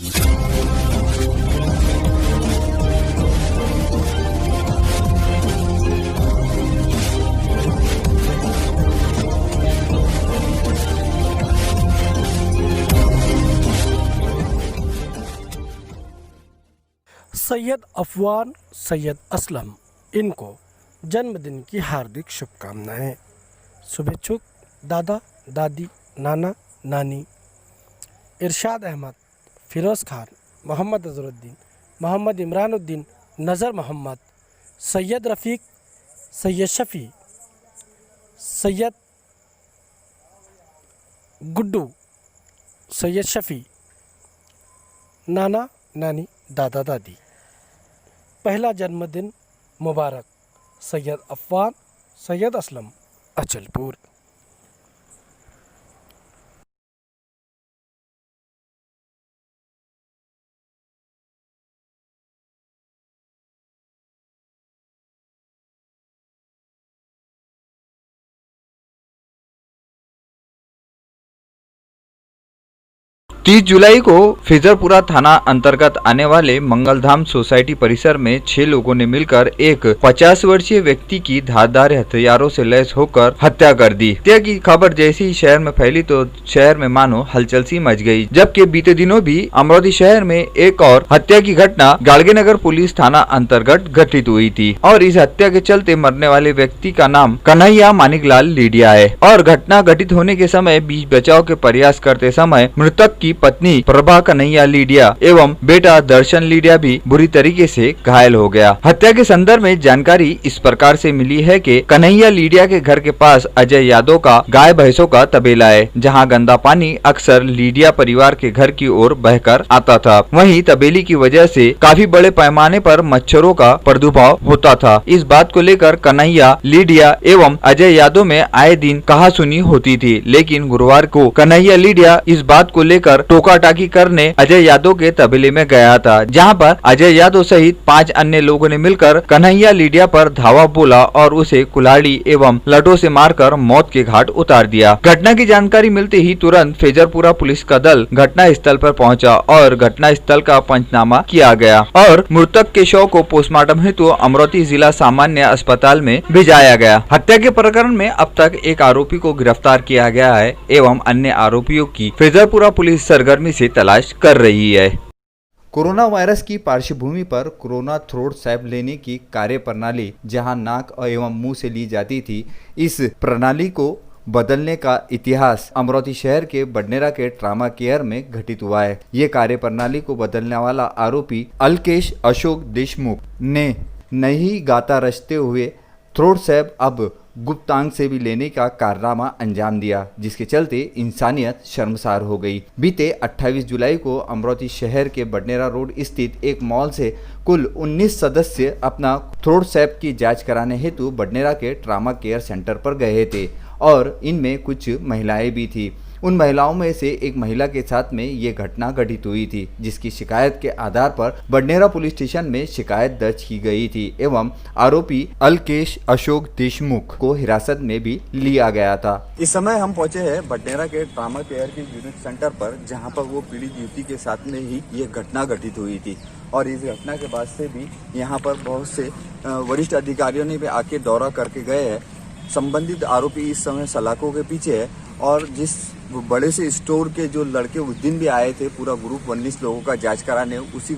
सैयद अफवान सैयद असलम, इनको जन्मदिन की हार्दिक शुभकामनाएं। शुभेच्छुक दादा दादी, नाना नानी, इरशाद अहमद, फिरोज़ खान, मोहम्मद अजहरुद्दीन, मोहम्मद इमरानुद्दीन, नज़र मोहम्मद, सैयद रफ़ीक, सैयद शफ़ी, सैयद गुड्डू, सैयद शफ़ी, नाना नानी, दादा दादी। पहला जन्मदिन मुबारक सैयद अफवान सैयद असलम, अचलपुर। तीस जुलाई को फिजरपुरा थाना अंतर्गत आने वाले मंगलधाम सोसाइटी परिसर में 6 लोगों ने मिलकर एक 50 वर्षीय व्यक्ति की धारदार हथियारों से लैस होकर हत्या कर दी। हत्या की खबर जैसे ही शहर में फैली तो शहर में मानो हलचल सी मच गई। जबकि बीते दिनों भी अमरोली शहर में एक और हत्या की घटना गाड़गेनगर पुलिस थाना अंतर्गत घटित हुई थी और इस हत्या के चलते मरने वाले व्यक्ति का नाम कन्हैया मानिकलाल लीडिया है और घटना घटित होने के समय बीच बचाव के प्रयास करते समय मृतक की पत्नी प्रभा कन्हैया लीडिया एवं बेटा दर्शन लीडिया भी बुरी तरीके से घायल हो गया। हत्या के संदर्भ में जानकारी इस प्रकार से मिली है कि कन्हैया लीडिया के घर के पास अजय यादव का गाय भैंसों का तबेला है, जहां गंदा पानी अक्सर लीडिया परिवार के घर की ओर बहकर आता था। वहीं तबेली की वजह से काफी बड़े पैमाने पर मच्छरों का प्रादुर्भाव होता था। इस बात को लेकर कन्हैया लीडिया एवं अजय यादव में आए दिन कहासुनी होती थी, लेकिन गुरुवार को कन्हैया लीडिया इस बात को लेकर टोका टाकी करने अजय यादव के तबेले में गया था, जहां पर अजय यादव सहित 5 अन्य लोगों ने मिलकर कन्हैया लीडिया पर धावा बोला और उसे कुल्हाड़ी एवं लठों से मारकर मौत के घाट उतार दिया। घटना की जानकारी मिलते ही तुरंत फिजरपुरा पुलिस का दल घटना स्थल पर पहुंचा और घटना स्थल का पंचनामा किया गया और मृतक के शव को पोस्टमार्टम हेतु अमरोली जिला सामान्य अस्पताल में भेजाया गया। हत्या के प्रकरण में अब तक एक आरोपी को गिरफ्तार किया गया है एवं अन्य आरोपियों की फिजरपुरा पुलिस सरगर्मी से तलाश कर रही है। कोरोना वायरस की पार्श्वभूमि पर कोरोना थ्रोट स्वैब लेने की कार्य प्रणाली जहां नाक एवं मुंह से ली जाती थी, इस प्रणाली को बदलने का इतिहास अमरोली शहर के बडनेरा के ट्रामा केयर में घटित हुआ है। ये कार्य प्रणाली को बदलने वाला आरोपी अल्केश अशोक देशमुख ने नहीं गाता रचते हुए थ्रोट स्वैब अब गुप्तांग से भी लेने का कारनामा अंजाम दिया, जिसके चलते इंसानियत शर्मसार हो गई। बीते 28 जुलाई को अमरोली शहर के बडनेरा रोड स्थित एक मॉल से कुल 19 सदस्य अपना थ्रोट स्वैब की जांच कराने हेतु बडनेरा के ट्रामा केयर सेंटर पर गए थे और इनमें कुछ महिलाएं भी थी। उन महिलाओं में से एक महिला के साथ में ये घटना घटित हुई थी, जिसकी शिकायत के आधार पर बडनेरा पुलिस स्टेशन में शिकायत दर्ज की गई थी एवं आरोपी अल्केश अशोक देशमुख को हिरासत में भी लिया गया था। इस समय हम पहुंचे हैं बडनेरा के ट्रामा केयर के यूनिट सेंटर पर, जहां पर वो पीड़ित युवती के साथ में ही ये घटना घटित हुई थी और इस घटना के बाद से भी यहाँ पर बहुत से वरिष्ठ अधिकारियों ने भी आके दौरा करके गए हैं। संबंधित आरोपी इस समय सलाखों के पीछे है और जिस बड़े से स्टोर के जो लड़के उस दिन भी आए थे, पूरा ग्रुप 19 लोगों का जांच कराने, उसी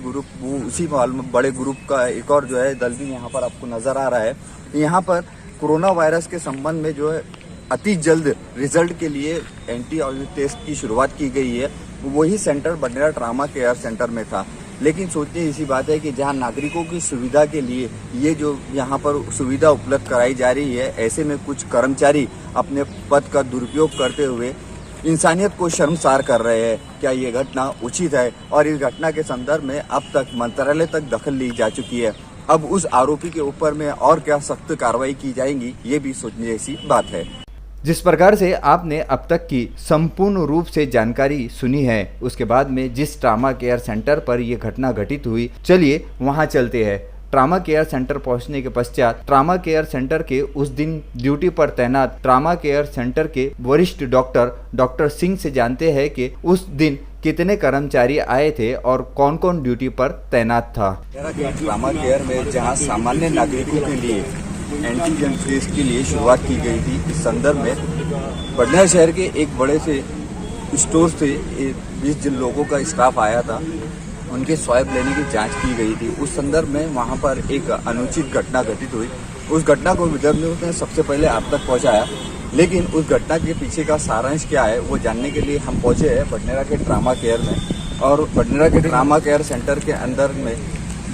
बड़े ग्रुप का एक और जो है दल भी यहाँ पर आपको नजर आ रहा है। यहाँ पर कोरोना वायरस के संबंध में जो है अति जल्द रिजल्ट के लिए एंटीबॉडी टेस्ट की शुरुआत की गई है। वही centre Badnera trauma care centre में था, लेकिन सोचने इसी बात है कि जहां नागरिकों की सुविधा के लिए ये जो यहाँ पर सुविधा उपलब्ध कराई जा रही है, ऐसे में कुछ कर्मचारी अपने पद का दुरुपयोग करते हुए इंसानियत को शर्मसार कर रहे हैं। क्या ये घटना उचित है? और इस घटना के संदर्भ में अब तक मंत्रालय तक दखल ली जा चुकी है। अब उस आरोपी के ऊपर में और क्या सख्त कार्रवाई की जाएगी, ये भी सोचने जैसी बात है। जिस प्रकार से आपने अब तक की संपूर्ण रूप से जानकारी सुनी है, उसके बाद में जिस ट्रामा केयर सेंटर पर यह घटना घटित हुई, चलिए वहां चलते हैं। ट्रामा केयर सेंटर पहुंचने के पश्चात ट्रामा केयर सेंटर के उस दिन ड्यूटी पर तैनात ट्रामा केयर सेंटर के वरिष्ठ डॉक्टर सिंह से जानते हैं कि उस दिन कितने कर्मचारी आए थे और कौन कौन ड्यूटी पर तैनात था। ट्रामा केयर में जहां सामान्य नागरिकों के लिए एंटीजन टेस्ट के लिए शुरुआत की गई थी, इस संदर्भ में बडनेरा शहर के एक बड़े से स्टोर से 20 जिन लोगों का स्टाफ आया था, उनके स्वाब लेने की जांच की गई थी। उस संदर्भ में वहां पर एक अनुचित घटना घटित हुई। उस घटना को विदर्भ न्यूज ने सबसे पहले आप तक पहुंचाया, लेकिन उस घटना के पीछे का सारांश क्या है वो जानने के लिए हम पहुंचे हैं बडनेरा के ट्रामा केयर में। और बडनेरा के ट्रामा केयर सेंटर के अंदर में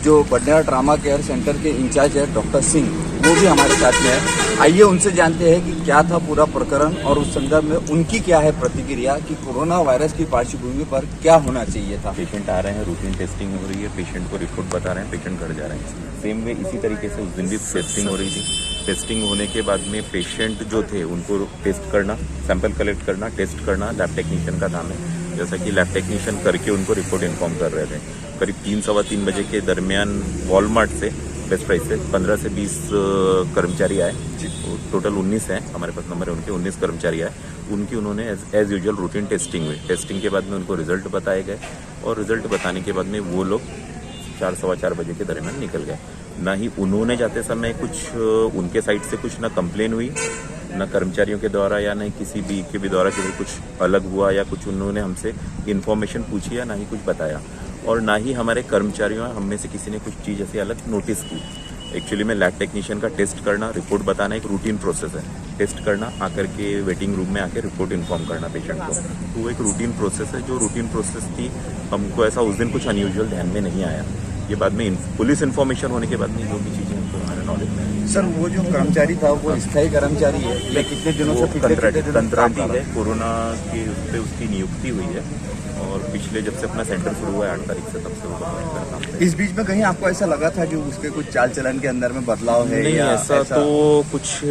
जो बडनेरा ट्रामा केयर सेंटर के इंचार्ज है डॉक्टर सिंह, वो भी हमारे साथ में है। आइए उनसे जानते हैं कि क्या था पूरा प्रकरण और उस संदर्भ में उनकी क्या है प्रतिक्रिया कि कोरोना वायरस की पार्श्वभूमि पर क्या होना चाहिए था। पेशेंट आ रहे हैं, रूटीन टेस्टिंग हो रही है, पेशेंट को रिपोर्ट बता रहे हैं, पेशेंट घर जा रहे हैं। सेम वे इसी तरीके से उस दिन भी टेस्टिंग हो रही थी। टेस्टिंग होने के बाद में पेशेंट जो थे उनको टेस्ट करना, सैंपल कलेक्ट करना, टेस्ट करना लैब टेक्नीशियन का काम है। जैसा कि लैब टेक्नीशियन करके उनको रिपोर्ट इन्फॉर्म कर रहे थे। करीब 3 सवा 3 बजे के दरमियान वॉलमार्ट से बेस्ट प्राइस से 15 से 20 कर्मचारी आए। टोटल 19 हैं, हमारे पास नंबर है उनके, 19 कर्मचारी आए। उनकी उन्होंने एज यूजुअल रूटीन टेस्टिंग हुई। टेस्टिंग के बाद में उनको रिजल्ट बताए गए और रिजल्ट बताने के बाद में वो लोग 4 सवा 4 बजे के दरमियान निकल गए। ना ही उन्होंने जाते समय कुछ उनके साइड से कुछ ना कंप्लेन हुई, ना कर्मचारियों के द्वारा या ना किसी भी के भी द्वारा कि कुछ अलग हुआ या कुछ उन्होंने हमसे इन्फॉर्मेशन पूछी या ना ही कुछ बताया। और ना ही हमारे कर्मचारियों हम में से किसी ने कुछ चीज़ ऐसी अलग नोटिस की। एक्चुअली में लैब टेक्नीशियन का टेस्ट करना, रिपोर्ट बताना एक रूटीन प्रोसेस है। टेस्ट करना, आकर के वेटिंग रूम में आकर रिपोर्ट इन्फॉर्म करना पेशेंट को, तो वो एक रूटीन प्रोसेस है। जो रूटीन प्रोसेस थी, हमको ऐसा उस दिन कुछ अनयूजुअल ध्यान में नहीं आया। ये बाद में पुलिस इन्फॉर्मेशन होने के बाद में जो भी चीज़ें हमको हमारे नॉलेज में आई। सर, वो जो कर्मचारी था वो स्थायी कर्मचारी है या कितने दिनों से कंट्राक्टी है? कोरोना के उस पर उसकी नियुक्ति हुई है और पिछले जब से अपना सेंटर शुरू हुआ है 8 तारीख से, तब से वो परमानेंट करता है। इस बीच में कहीं आपको ऐसा लगा था कि उसके कुछ चाल चलन के अंदर में बदलाव है? नहीं, या ऐसा तो कुछ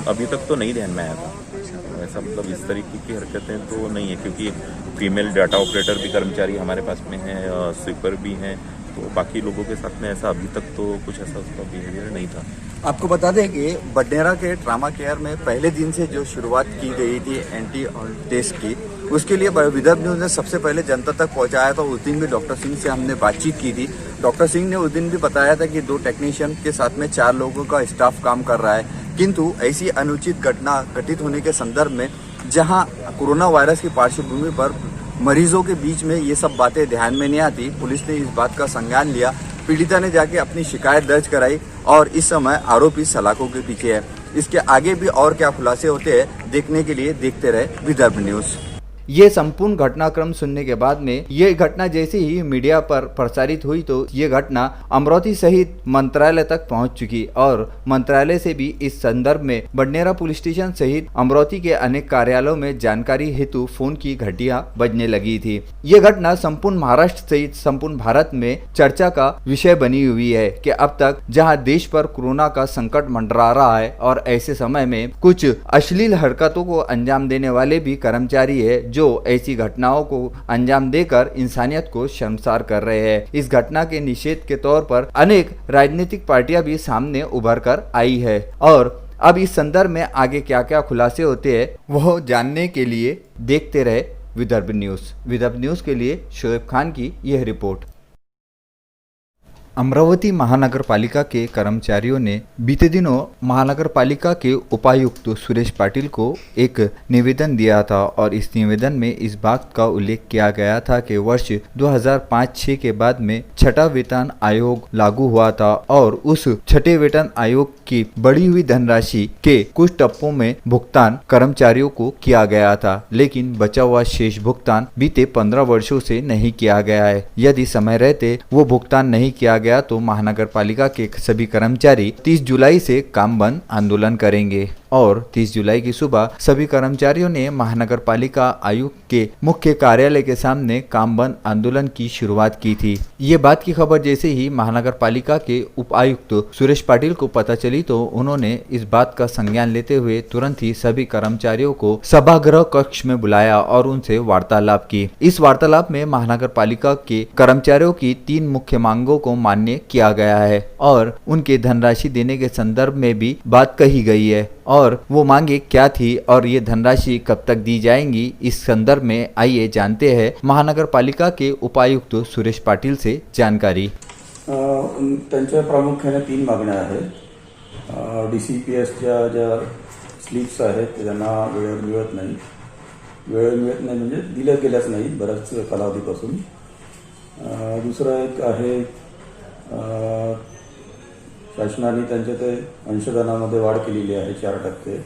अभी तक तो नहीं ध्यान में आया था। ऐसा मतलब इस तरीके की हरकतें तो नहीं है, क्योंकि फीमेल डाटा ऑपरेटर भी कर्मचारी हमारे पास में है, स्वीपर भी हैं, तो बाकी लोगों के साथ में ऐसा अभी तक तो कुछ ऐसा उसका बिहेवियर नहीं था। आपको बता दें कि बडनेरा के ट्रामा केयर में पहले दिन से जो शुरुआत की गई थी एंटी टेस्ट की, उसके लिए विदर्भ न्यूज ने सबसे पहले जनता तक पहुंचाया था। उस दिन भी डॉक्टर सिंह से हमने बातचीत की थी। डॉक्टर सिंह ने उस दिन भी बताया था कि 2 टेक्नीशियन के साथ में 4 लोगों का स्टाफ काम कर रहा है, किंतु ऐसी अनुचित घटना घटित होने के संदर्भ में जहां कोरोना वायरस की पार्श्वभूमि पर मरीजों के बीच में ये सब बातें ध्यान में नहीं आती, पुलिस ने इस बात का संज्ञान लिया। पीड़िता ने जाके अपनी शिकायत दर्ज कराई और इस समय आरोपी सलाखों के पीछे है। इसके आगे भी और क्या खुलासे होते हैं देखने के लिए देखते रहे विदर्भ न्यूज। ये संपूर्ण घटनाक्रम सुनने के बाद में ये घटना जैसे ही मीडिया पर प्रसारित हुई तो ये घटना अमरावती सहित मंत्रालय तक पहुंच चुकी और मंत्रालय से भी इस संदर्भ में बडनेरा पुलिस स्टेशन सहित अमरावती के अनेक कार्यालयों में जानकारी हेतु फोन की घंटियां बजने लगी थी। ये घटना संपूर्ण महाराष्ट्र सहित संपूर्ण भारत में चर्चा का विषय बनी हुई है कि अब तक जहां देश पर कोरोना का संकट मंडरा रहा है और ऐसे समय में कुछ अश्लील हरकतों को अंजाम देने वाले भी कर्मचारी है जो ऐसी घटनाओं को अंजाम देकर इंसानियत को शर्मसार कर रहे हैं। इस घटना के निषेध के तौर पर अनेक राजनीतिक पार्टियां भी सामने उभर कर आई है और अब इस संदर्भ में आगे क्या क्या खुलासे होते हैं वह जानने के लिए देखते रहे विदर्भ न्यूज। विदर्भ न्यूज के लिए शोएब खान की यह रिपोर्ट। अमरावती महानगर पालिका के कर्मचारियों ने बीते दिनों महानगर पालिका के उपायुक्त सुरेश पाटिल को एक निवेदन दिया था और इस निवेदन में इस बात का उल्लेख किया गया था कि वर्ष 2005-6 के बाद में 6वां वेतन आयोग लागू हुआ था और उस 6ठे वेतन आयोग की बढ़ी हुई धनराशि के कुछ टप्पों में भुगतान कर्मचारियों को किया गया था, लेकिन बचा हुआ शेष भुगतान बीते 15 वर्षों से नहीं किया गया है। यदि समय रहते वो भुगतान नहीं किया गया तो महानगर पालिका के सभी कर्मचारी 30 जुलाई से काम बंद आंदोलन करेंगे। और 30 जुलाई की सुबह सभी कर्मचारियों ने महानगर पालिका आयुक्त के मुख्य कार्यालय के सामने काम बंद आंदोलन की शुरुआत की थी। ये बात की खबर जैसे ही महानगर पालिका के उपायुक्त सुरेश पाटिल को पता चली तो उन्होंने इस बात का संज्ञान लेते हुए तुरंत ही सभी कर्मचारियों को सभागृह कक्ष में बुलाया और उनसे वार्तालाप की। इस वार्तालाप में महानगर पालिका के कर्मचारियों की 3 मुख्य मांगों को मान्य किया गया है और उनके धनराशि देने के संदर्भ में भी बात कही गई है और वो मांगे क्या थी और ये धनराशि कब तक दी जाएंगी, इस संदर्भ में आइए जानते हैं महानगर पालिका के उपायुक्त सुरेश पाटिल से जानकारी। त्यांच्या प्रामुख्याने 3 मागण्या आहेत। DCPSच्या ज्या स्लिप्स आहेत ते त्यांना वेळेवर मिळत नाही म्हणजे दिल्या गेल्याच नाही बऱ्याच कालावधीपासून। दुसरं एक आहे शासनाने त्यांच्या ते अंशदानामध्ये वाढ केलेली आहे 4%,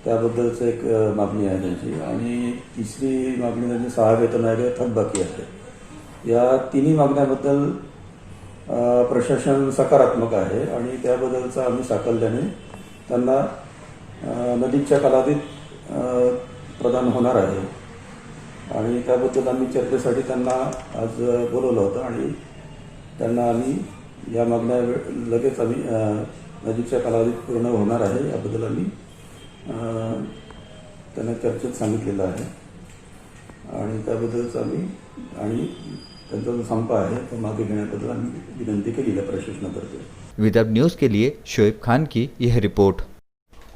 त्याबद्दलच एक मागणी आहे त्यांची। आणि तिसरी मागणी त्यांची 6 वेतन आहे थकबाकी आहे। या तिन्ही मागण्याबद्दल प्रशासन सकारात्मक आहे आणि त्याबद्दलचा आम्ही साकल्याने त्यांना नजीकच्या कालावधीत प्रदान होणार आहे आणि त्याबद्दल आम्ही चर्चेसाठी त्यांना आज बोलवलं होतं आणि त्यांना आम्ही या मागण्या लगेच आम्ही नजीकच्या कालावधीत पूर्ण होणार आहे याबद्दल आम्ही त्यांना चर्चेत सांगितलेलं आहे आणि त्याबद्दलच आम्ही आणि त्यांचा जो संप आहे तो मागे घेण्याबद्दल आम्ही विनंती केली आहे प्रशासनातर्फे। विदर्भ न्यूज के लिए शोएब खान की यह रिपोर्ट।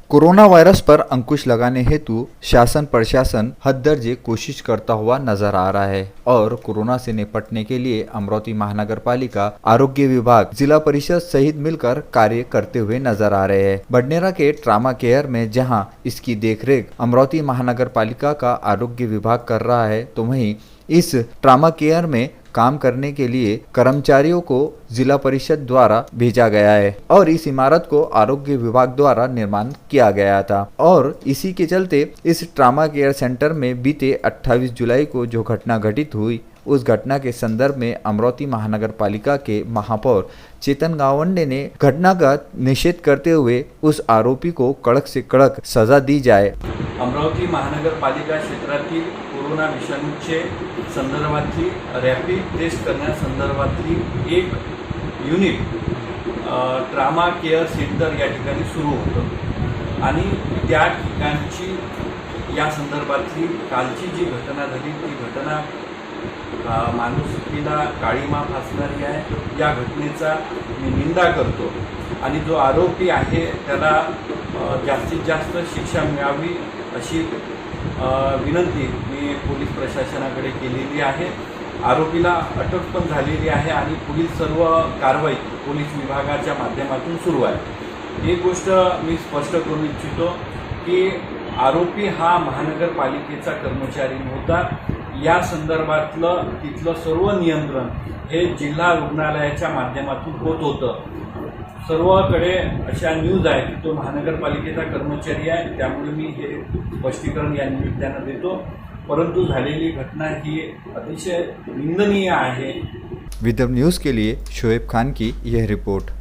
कोरोना वायरस पर अंकुश लगाने हेतु शासन प्रशासन हद दर्जे कोशिश करता हुआ नजर आ रहा है और कोरोना से निपटने के लिए अमरावती महानगर पालिका, आरोग्य विभाग, जिला परिषद सहित मिलकर कार्य करते हुए नजर आ रहे हैं। बडनेरा के ट्रामा केयर में जहां इसकी देखरेख अमरावती महानगर पालिका का आरोग्य विभाग कर रहा है तो वहीं इस ट्रामा केयर में काम करने के लिए कर्मचारियों को जिला परिषद द्वारा भेजा गया है और इस इमारत को आरोग्य विभाग द्वारा निर्माण किया गया था और इसी के चलते इस ट्रामा केयर सेंटर में बीते 28 जुलाई को जो घटना घटित हुई उस घटना के संदर्भ में अमरावती महानगर पालिका के महापौर चेतन गावंडे ने घटना का निषेध करते हुए उस आरोपी को कड़क से कड़क सजा दी जाए। अमरावती महानगरपालिका क्षेत्रातील कोरोना विषाणूचे संदर्भातली रॅपिड टेस्ट करण्यासंदर्भातली एक युनिट ट्रामा केअर सेंटर या ठिकाणी सुरू होतं आणि त्या ठिकाणची या संदर्भातली कालची जी घटना झाली ती घटना माणुसकीला काळीमा फासणारी आहे। या घटनेचा मी निंदा करतो आणि जो आरोपी आहे त्याला जास्तीत जास्त शिक्षा मिळावी अशी विनंती मी पोलीस प्रशासनाकडे केलेली आहे। आरोपीला अटक पण झालेली आहे आणि पुढील सर्व कारवाई पोलीस विभागाच्या माध्यमातून सुरू आहे। एक गोष्ट मी स्पष्ट करू इच्छितो की आरोपी हा महानगरपालिकेचा कर्मचारी नव्हता। या संदर्भातलं तिथलं सर्व नियंत्रण हे जिल्हा रुग्णालयाच्या माध्यमातून होत होतं। सर्वकडे अशा न्यूज आहे की तो महानगरपालिकेचा कर्मचारी आहे, त्यामुळे मी हे स्पष्टीकरण या निमित्तानं देतो। परंतु झालेली घटना ही अतिशय निंदनीय आहे। विदर्भ न्यूज के लिए शोएब खान की यह रिपोर्ट।